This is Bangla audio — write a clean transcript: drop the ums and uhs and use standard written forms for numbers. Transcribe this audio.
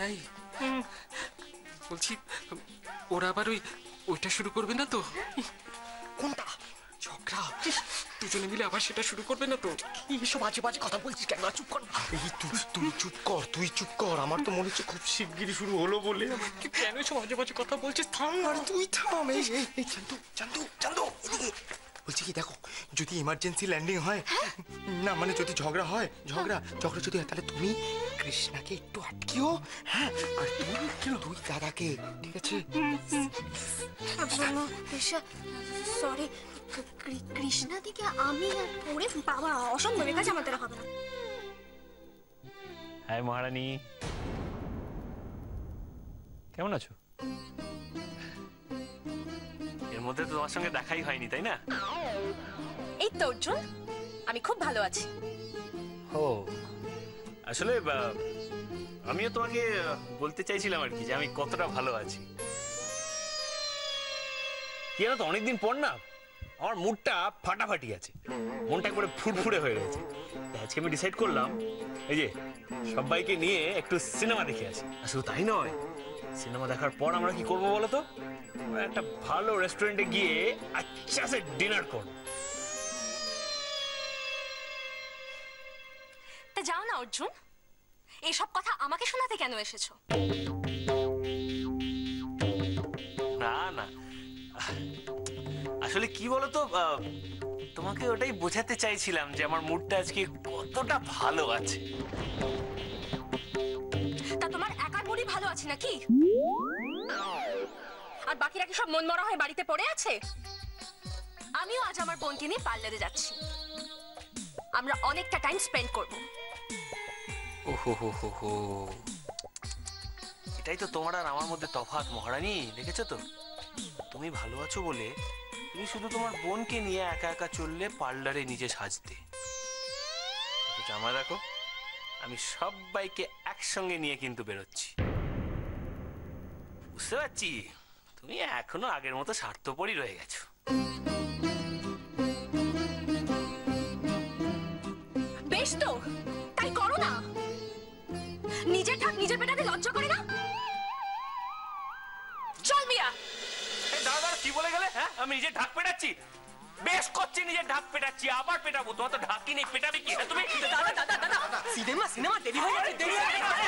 এই বলছি, ওরা আবার ওইটা শুরু করবে না তো? কোনটা? ঝগড়া দুজনে মিলে আবার সেটা শুরু করবে না তো? এসব বাজে বাজে কথা বলছিস কেন? চুপ কর। এই তুই চুপ কর, তুই চুপ কর। আমার তো মনে হচ্ছে খুব শিগগিরই শুরু হলো বলে। কেন এসব বাজে বাজে কথা বলছিস? থাম না। আর তুই থাম। এই চান্দু চান্দু চান্দু এদিকে। বলছি কি, দেখো যদি ইমার্জেন্সি ল্যান্ডিং হয়, না মানে যদি ঝগড়া হয়, ঝগড়া যদি হয়, তাহলে তুমি কৃষ্ণাকে একটু আটকিও। হ্যাঁ, আর তুই দাদাকে, ঠিক আছে? সরি, কৃষ্ণা থেকে আমি আর পড়ে বাবা অসম্ভবের কাছে আমার দ্বারা হবে না। হাই মহারানী, কেমন আছো? এর মধ্যে তো তোমার সঙ্গে দেখাই হয়নি, তাই না? এই তো অর্জুন, আমি খুব ভালো আছি। ও আসলে আমিও তোমাকে বলতে চাইছিলাম আর কি, যে আমি কতটা ভালো আছি। কি জানো তো, অনেকদিন পর না আমার মুডটা ফাটাফাটি আছে, মনটা একবারে ফুরফুরে হয়ে রয়েছে। আজকে আমি ডিসাইড করলাম এই যে সবাইকে নিয়ে একটু সিনেমা দেখে আসি। আর শুধু তাই নয়, সিনেমা দেখার পর আমরা কি করবো বলো তো? একটা ভালো রেস্টুরেন্টে গিয়ে আচ্ছা সে ডিনার করবো। তা যাও না অর্জুন, এইসব কথা আমাকে শোনাতে কেন এসেছো? না না, আসলে কি বলতো, তোমাকে ওটাই বোঝাতে চাইছিলাম যে আমার মুডটা আজকে কতটা ভালো আছে। তা তোমার একার মুডই ভালো আছে নাকি? আর বাকিরা কি সব মন মরা হয়ে বাড়িতে পড়ে আছে? আমিও আজ আমার বোনকে নিয়ে পার্লারে যাচ্ছি। আমরা অনেকটা টাইম স্পেন্ড করব। ওহো হো হো হো, এটাই তো তোমার আর আমার মধ্যে তফাৎ মহারানী, দেখেছো তো? তুমি ভালো আছো বলে তুমি শুধু তোমার বোনকে নিয়ে একা একা চললে পার্লারে নিজে সাজতে। জামা দেখো, আমি সবাইকে একসঙ্গে নিয়ে কিন্তু বেরোচ্ছি। বুঝতে পারছি তুমি এখনো আগের মতো স্বার্থপরই রয়ে গেছো। বেশ তো, তাই করো না। নিজের ঢাক নিজের পেটাতে লজ্জা করে না? চল মিয়া। দাদা কি বলে গেলে? হ্যাঁ, আমি নিজের ঢাক পেটাচ্ছি? বেশ করছি, নিজের ঢাক পেটাচ্ছি, আবার পেটাবো। তোমার তো ঢাকি নেই, পেটাবে কি? তুমি সিনেমা দেরি হয়ে গেছে, দেরি হয়ে গেছে।